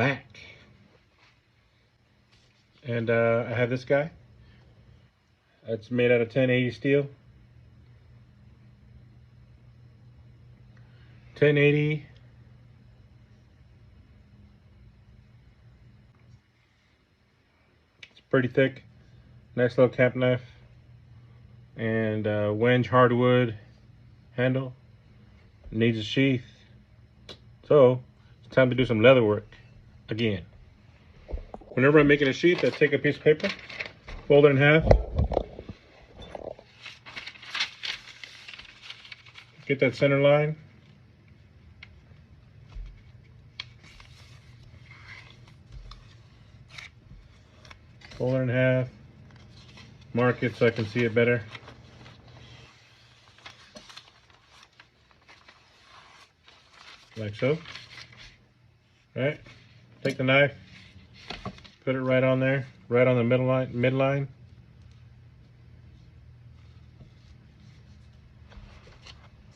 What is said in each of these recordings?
back. And I have this guy. It's made out of 1080 steel. 1080. It's pretty thick. Nice little camp knife. And wenge hardwood handle. Needs a sheath. So it's time to do some leather work again. Whenever I'm making a sheath, I take a piece of paper, fold it in half, get that center line, fold it in half, mark it so I can see it better. Like so. Right? Take the knife, put it right on there, right on the midline.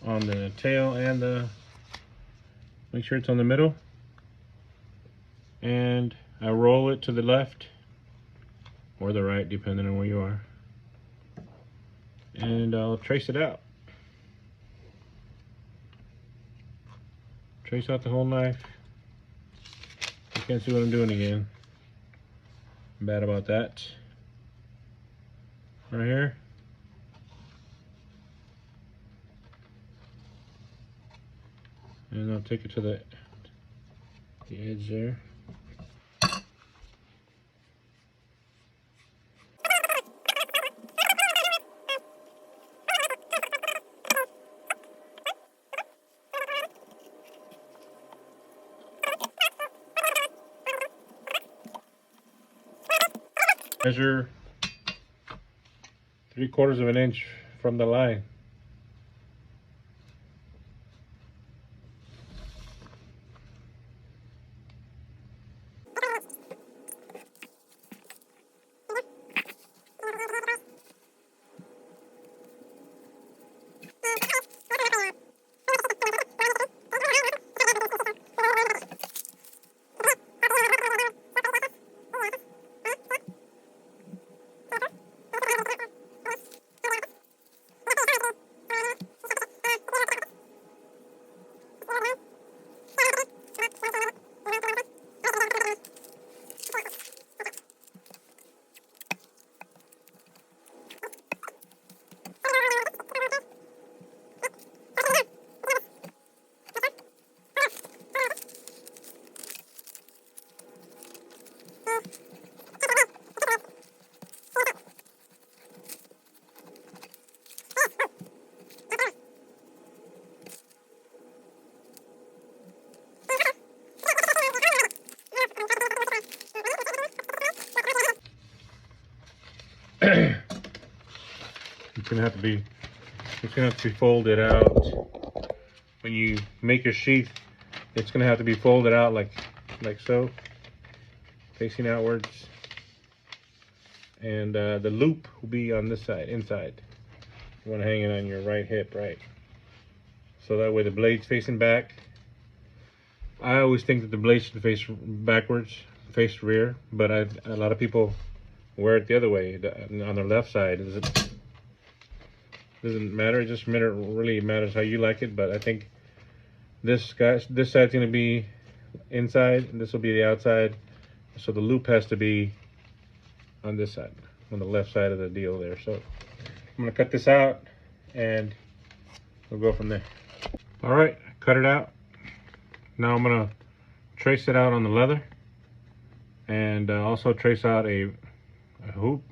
On the tail and make sure it's on the middle. And I roll it to the left or the right, depending on where you are. And I'll trace it out. Trace out the whole knife. You can't see what I'm doing again. I'm bad about that. Right here. And I'll take it to the edge there. Measure 3/4 of an inch from the line. It's gonna have to be folded out. When you make your sheath, it's gonna have to be folded out like so, facing outwards. And the loop will be on this side, inside. You want to hang it on your right hip, right? So that way the blade's facing back. I always think that the blade should face backwards, face rear, but a lot of people wear it the other way, on the left side. Doesn't matter. It just really matters how you like it. But I think this side's gonna be inside, and this will be the outside. So the loop has to be on this side, on the left side of the deal there. So I'm gonna cut this out, and we'll go from there. All right, cut it out. Now I'm gonna trace it out on the leather, and also trace out a hoop.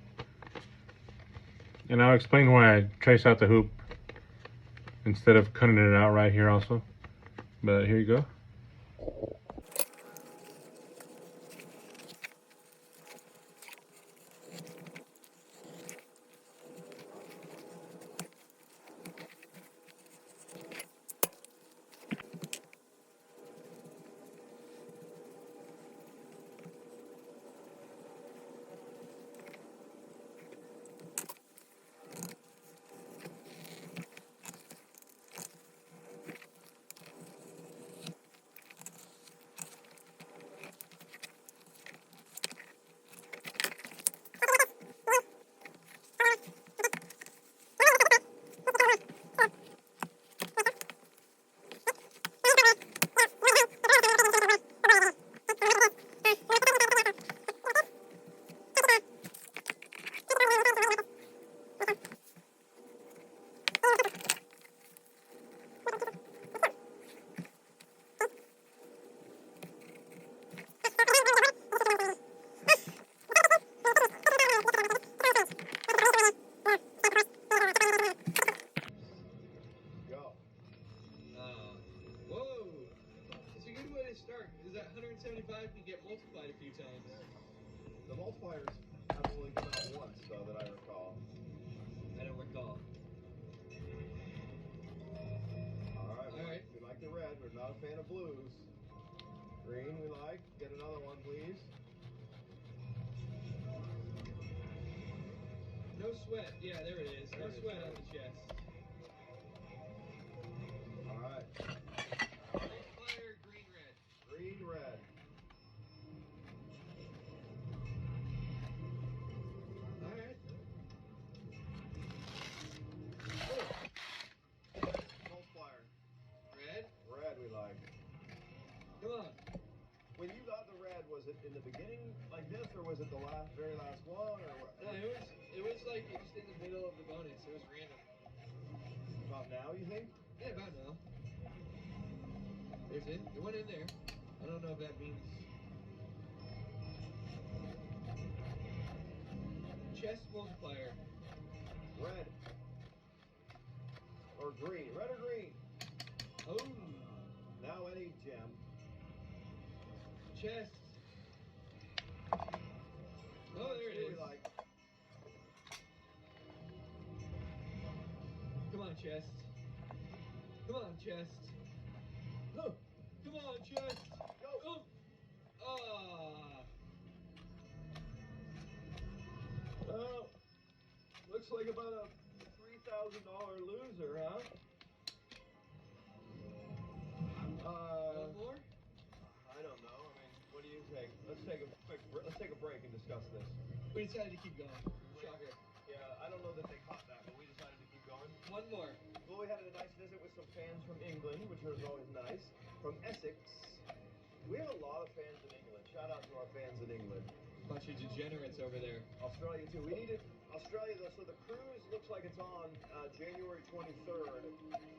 And I'll explain why I trace out the hoop instead of cutting it out right here also. But here you go. because that 175 can get multiplied a few times. The multipliers have only come out once, though, that I recall. I don't recall. All right. We like the red. We're not a fan of blues. Green we like. Get another one, please. No sweat. Yeah, there it is. No sweat on the chest. All right. Multiplier, green, red. Green, red. All right. Multiplier. Red. Red we like. Come on. When you got the red, was it in the beginning like this, or was it the very last one, or what? No, it was like just in the middle of the bonus. It was random. About now, you think? Yeah, about now. There's it. It went in there. I don't know if that means chest multiplier. Red. Or green. Red or green? Oh. Now any gem. Chest. Oh, there it is. Like. Come on, chest. Come on, chest. No. Come on, chest. Go. Oh. Ah. Well, looks like about a $3,000 loser, huh? One more? I don't know. I mean, what do you think? Let's take a break and discuss this. We decided to keep going. Shocker. Yeah, I don't know that they caught that, but we decided to keep going. One more. Well, we had a nice visit with some fans from England, which was always nice. From Essex. We have a lot of fans in England. Shout out to our fans in England. Bunch of degenerates over there. Australia too. We needed Australia though, so the cruise looks like it's on January 23rd.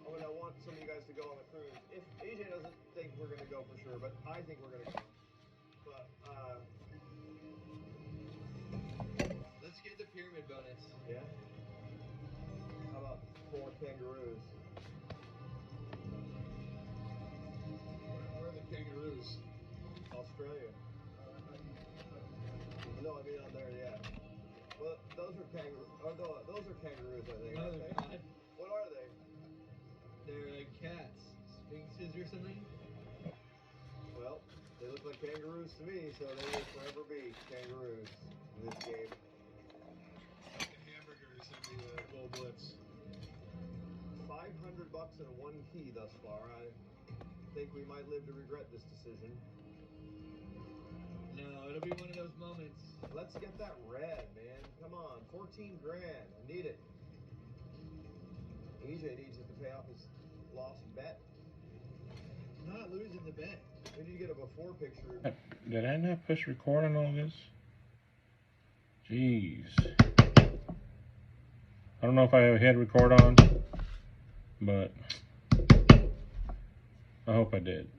I want some of you guys to go on the cruise. If AJ doesn't think we're gonna go for sure, but I think we're gonna go. But let's get the pyramid bonus. yeah. How about 4 kangaroos? Where are the kangaroos? Australia. No, I mean on there, yeah. Well, those are kangaroos. Those are kangaroos, I think. No, Aren't they're they? not. What are they? They're like cats. Sphinxes or something? Well, they look like kangaroos to me, so they will forever be kangaroos in this game. The hamburgers in the Gold Blitz. $500 and 1 key thus far. I think we might live to regret this decision. No, it'll be one of those moments. Let's get that red, man. Come on, 14 grand. I need it. EJ needs it to pay off his lost bet. Not losing the bet. We need to get a before picture. Did I not push record on all this? Jeez. I don't know if I had record on, but I hope I did.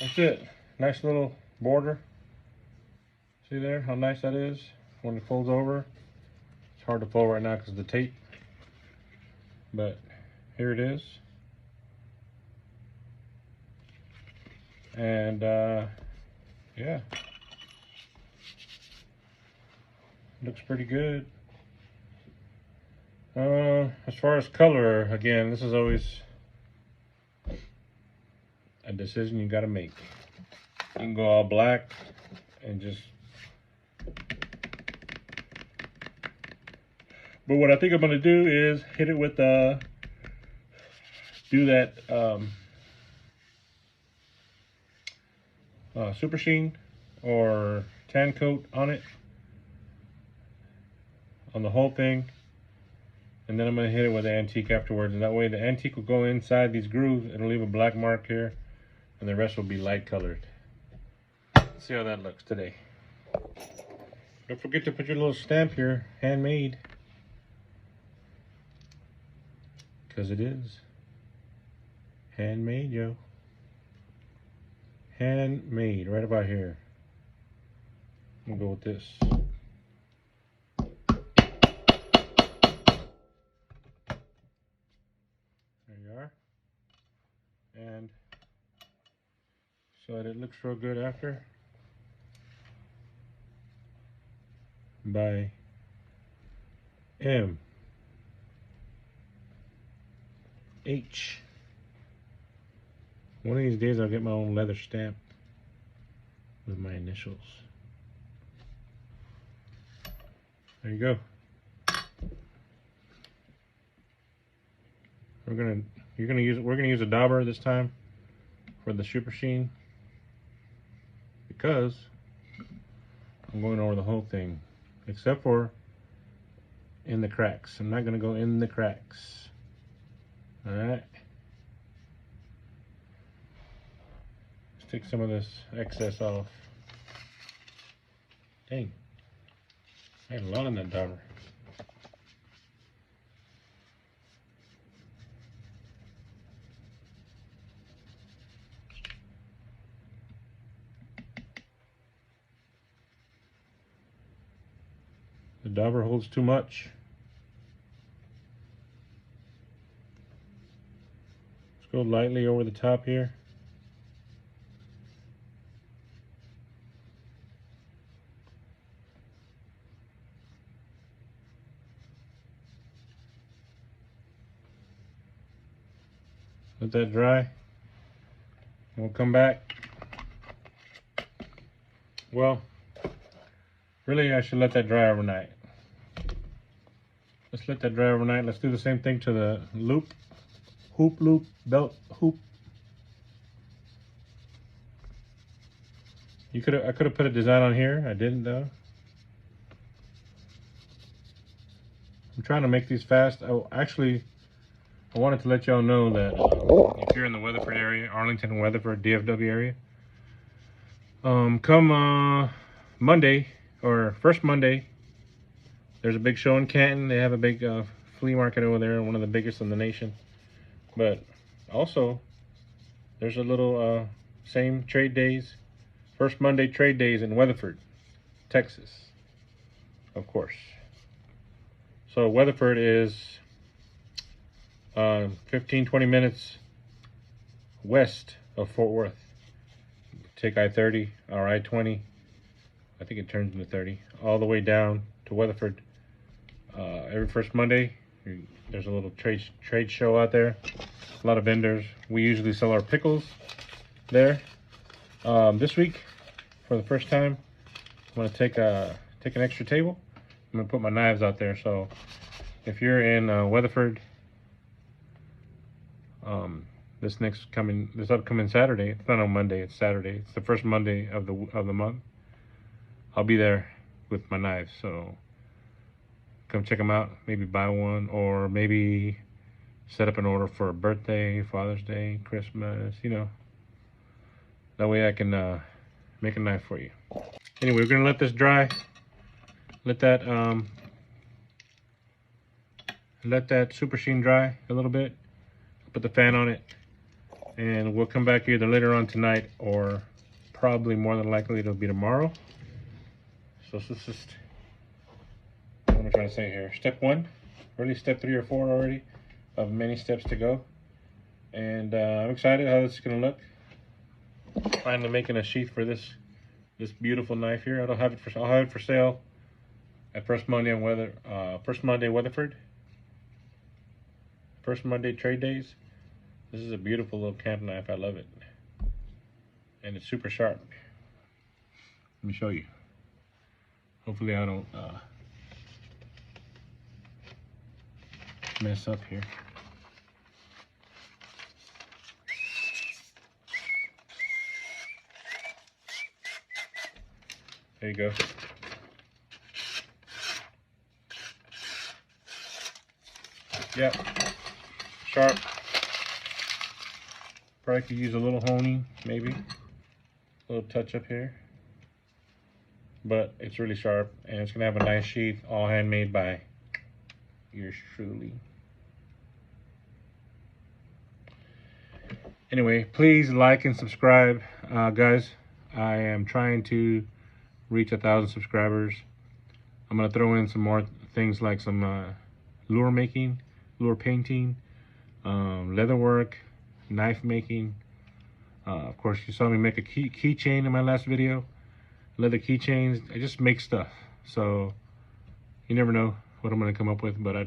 That's it. Nice little border. See there how nice that is when it folds over. It's hard to fold right now because of the tape, but here it is. And yeah, looks pretty good. As far as color, again, this is always a decision you got to make. You can go all black and just, but what I think I'm going to do is hit it with do that super sheen or tan coat on it, on the whole thing, and then I'm going to hit it with the antique afterwards, and that way the antique will go inside these grooves. It'll leave a black mark here, and the rest will be light colored. Let's see how that looks today. Don't forget to put your little stamp here, handmade, because it is handmade, yo. Handmade, right about here. I'm gonna go with this. but it looks real good after. By M H. One of these days I'll get my own leather stamp with my initials. There you go. We're gonna use a dauber this time for the super sheen because I'm going over the whole thing except for in the cracks. I'm not gonna go in the cracks. All right. Let's take some of this excess off. Dang, I had a lot in that dauber. The dauber holds too much. Let's go lightly over the top here. Let that dry. We'll come back. Well, really I should let that dry overnight. Let's let that dry overnight. Let's do the same thing to the loop, belt hoop. I could have put a design on here. I didn't though. I'm trying to make these fast. I wanted to let y'all know that if you're in the Weatherford area, Arlington, Weatherford, DFW area, come Monday or first Monday, there's a big show in Canton. They have a big flea market over there, one of the biggest in the nation. But also, there's a little same trade days, first Monday trade days in Weatherford, Texas, of course. So Weatherford is 15-20 minutes west of Fort Worth. Take I-30 or I-20, I think it turns into 30, all the way down to Weatherford. Every first Monday there's a little trade show out there, a lot of vendors. We usually sell our pickles there. This week, for the first time, I'm going to take an extra table. I'm going to put my knives out there. So if you're in Weatherford, this upcoming Saturday, it's not on Monday, it's Saturday, it's the first Monday of the month, I'll be there with my knives. So come check them out, maybe buy one, or maybe set up an order for a birthday, Father's Day, Christmas, you know, that way I can make a knife for you. Anyway, we're gonna let this dry, let that super sheen dry a little bit, put the fan on it, and we'll come back either later on tonight or probably more than likely it'll be tomorrow. So this is just, what am I trying to say here? Step 1, really step 3 or 4 already of many steps to go. And I'm excited how this is gonna look. Finally making a sheath for this beautiful knife here. I'll have it for sale at first Monday Weatherford. First Monday trade days. This is a beautiful little camp knife. I love it. And it's super sharp. Let me show you. Hopefully I don't mess up here. There you go. Yep. Sharp. Probably could use a little honing, maybe. A little touch up here. But it's really sharp, and it's gonna have a nice sheath, all handmade by yours truly. Anyway, please like and subscribe, guys. I am trying to reach 1,000 subscribers. I'm gonna throw in some more things like some lure making, lure painting, leather work, knife making, Of course, you saw me make a keychain in my last video. Leather keychains. I just make stuff. So you never know what I'm going to come up with. But I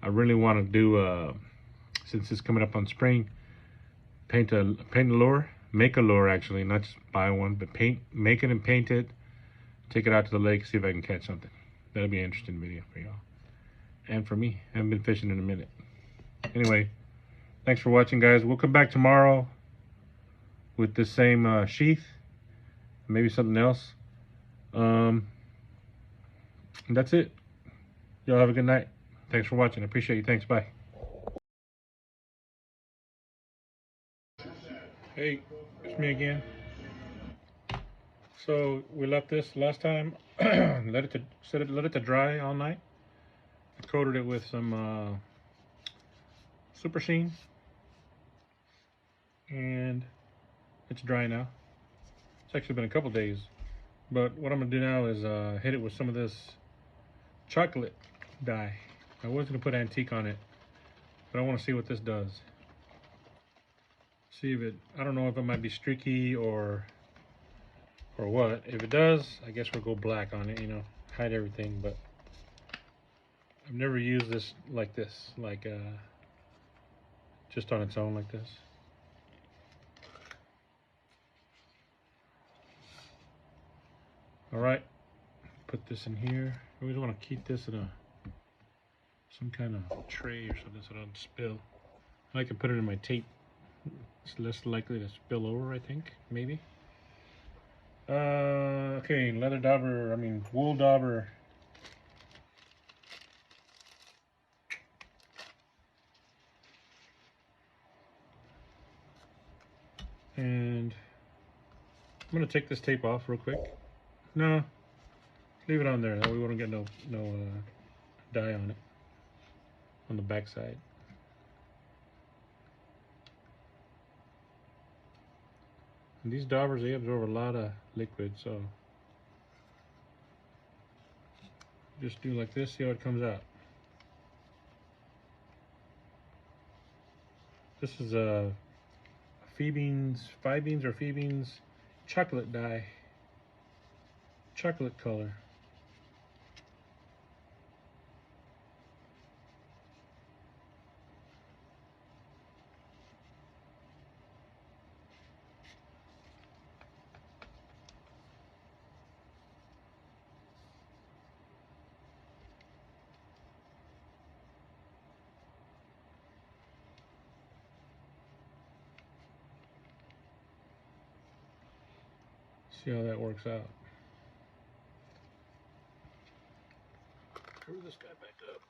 really want to do, since it's coming up on spring, paint a lure. Make a lure, actually, not just buy one, but make it and paint it. Take it out to the lake, see if I can catch something. That'll be an interesting video for y'all. And for me, I haven't been fishing in a minute. Anyway, thanks for watching, guys. We'll come back tomorrow with the same sheath. Maybe something else. And that's it. Y'all have a good night. Thanks for watching. I appreciate you. Thanks. Bye. Hey, it's me again. So we left this last time. let it to dry all night. I coated it with some super sheen, and it's dry now. It's actually been a couple days, but what I'm gonna do now is hit it with some of this chocolate dye. I was gonna put antique on it, but I want to see what this does. See if it, I don't know if it might be streaky or what. If it does, I guess we'll go black on it, you know, hide everything. But I've never used this, like just on its own like this. All right, put this in here. I always want to keep this in some kind of tray or something so it doesn't spill. I can put it in my tape. It's less likely to spill over, I think, maybe. Okay, wool dauber. And I'm gonna take this tape off real quick. No, leave it on there. That way we won't get no dye on it, on the back side. And these daubers, they absorb a lot of liquid, so just do like this, see how it comes out. This is a five beans chocolate dye, chocolate color. See how that works out. Cover this guy back up.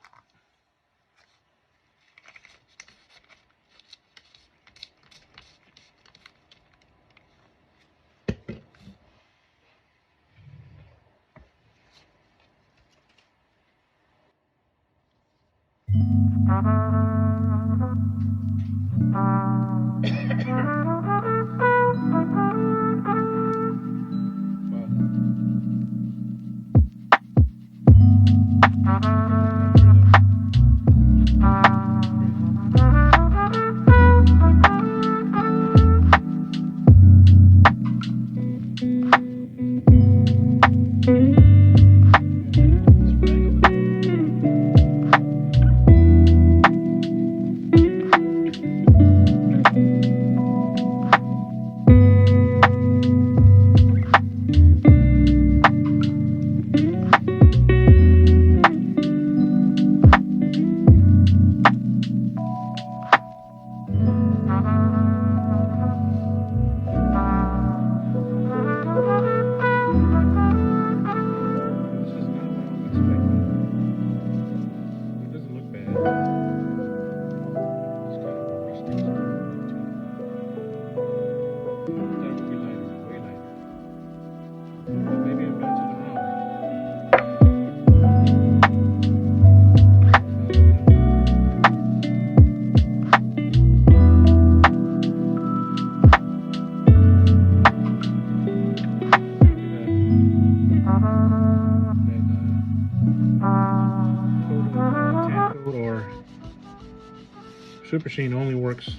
Super Sheen only works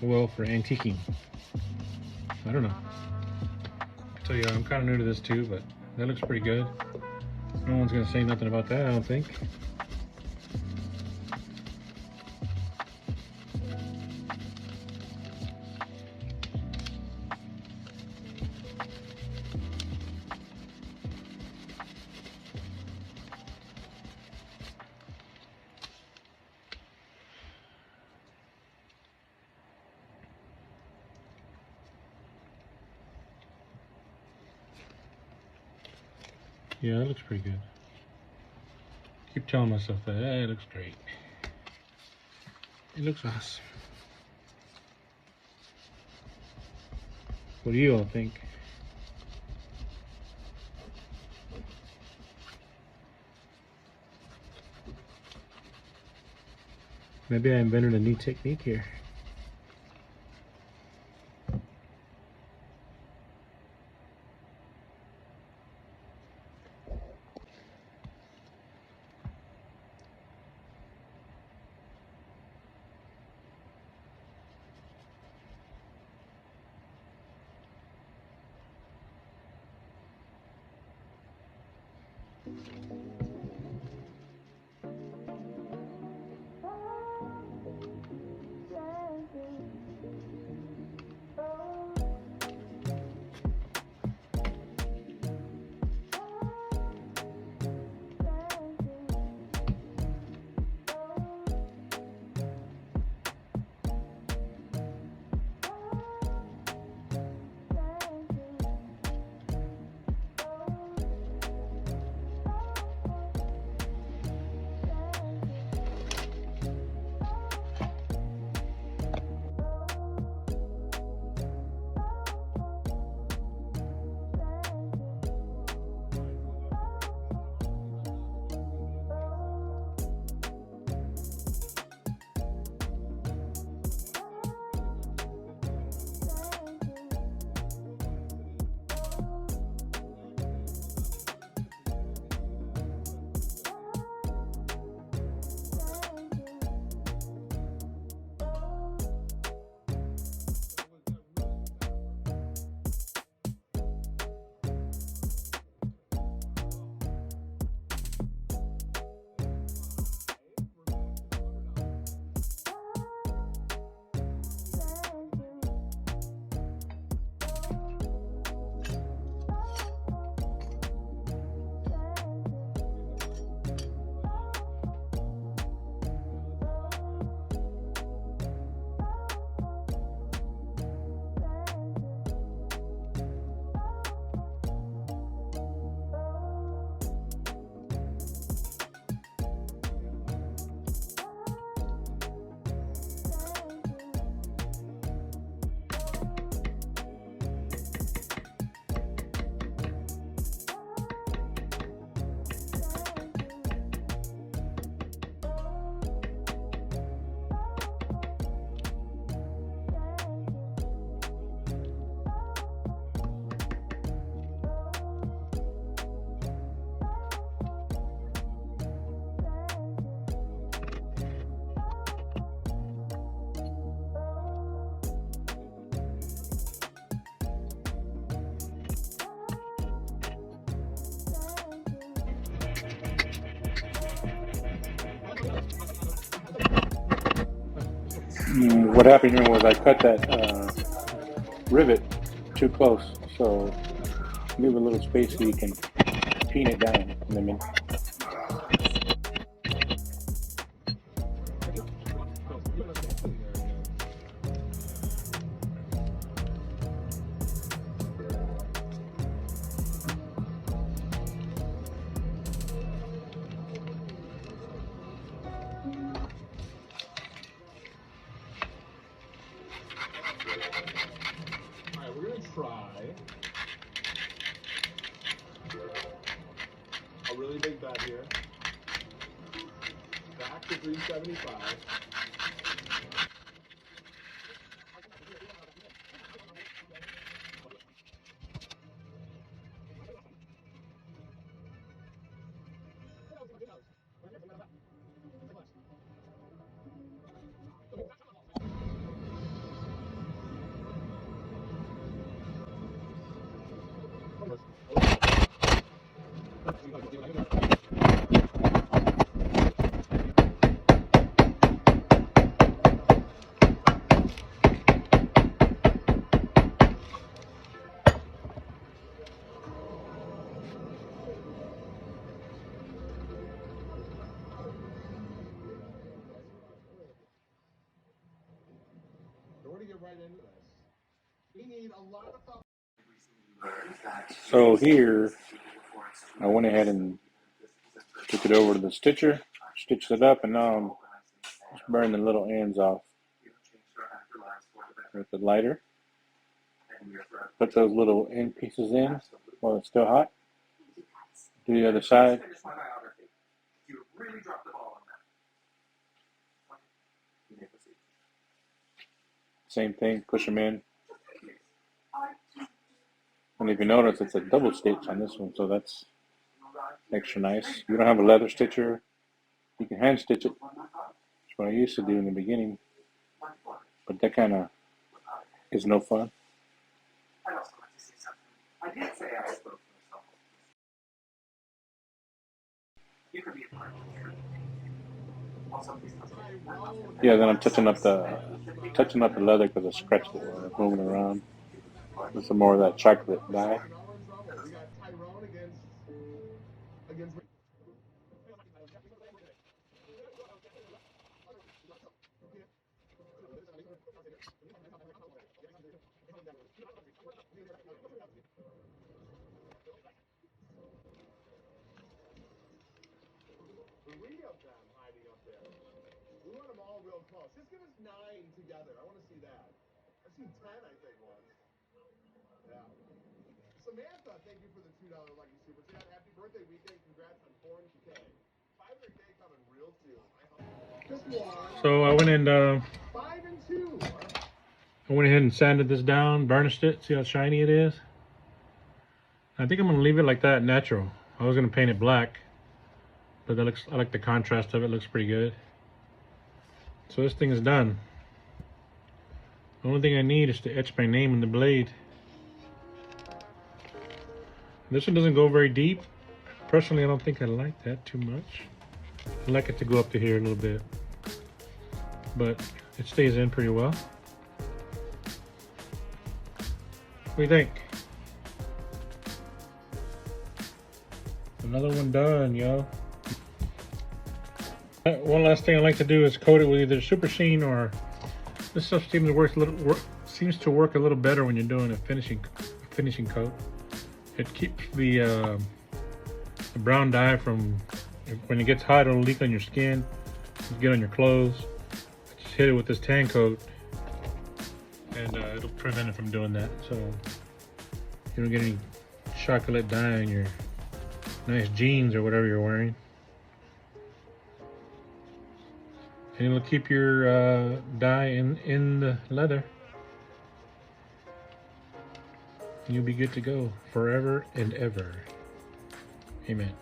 well for antiquing. I don't know. I'll tell you, I'm kind of new to this too, but that looks pretty good. No one's gonna say nothing about that, I don't think. Yeah, that looks pretty good. Keep telling myself that. It looks great. It looks awesome. What do you all think? Maybe I invented a new technique here. What happened here was I cut that rivet too close, so leave a little space so you can pin it down in the middle. Alright, we're gonna try a really big bet here. Back to 375. We're going to get right into this. We need a lot of thought. So here, I went ahead and took it over to the stitcher, stitched it up, and now I'm just burning the little ends off with the lighter. Put those little end pieces in while it's still hot. Do the other side. Same thing, push them in. And if you notice, it's a double stitch on this one, so that's extra nice. You don't have a leather stitcher, you can hand stitch it. That's what I used to do in the beginning, but that kind of is no fun. Yeah, then I'm touching up the leather because I scratched it when I was moving around with some more of that chocolate dye. We got Tyrone against. Three of them hiding up there. We want them all real close. Just give us 9 together. I want to see that. I've seen 10, I think, once. Yeah. Samantha, thank you for the $2 lucky super chat. Happy birthday weekend. Congrats on 400K. 500K coming real soon. Just one. So I went and 5 and 2. I went ahead and sanded this down, burnished it. See how shiny it is? I think I'm gonna leave it like that, natural. I was gonna paint it black, but I like the contrast of it. Looks pretty good. So this thing is done. The only thing I need is to etch my name in the blade. This one doesn't go very deep. Personally, I don't think I like that too much. I like it to go up to here a little bit, but it stays in pretty well. What do you think? Another one done, yo. One last thing I like to do is coat it with either super sheen, or this stuff seems to work a little better when you're doing a finishing coat. It keeps the brown dye from, when it gets hot, it'll leak on your skin, get on your clothes. Just hit it with this tan coat, and it'll prevent it from doing that. So you don't get any chocolate dye on your nice jeans or whatever you're wearing. And it'll keep your dye in the leather. You'll be good to go forever and ever. Amen.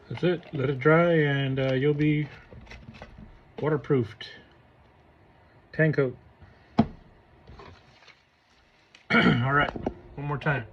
That's it. Let it dry and you'll be waterproofed. Tan coat. All right, one more time.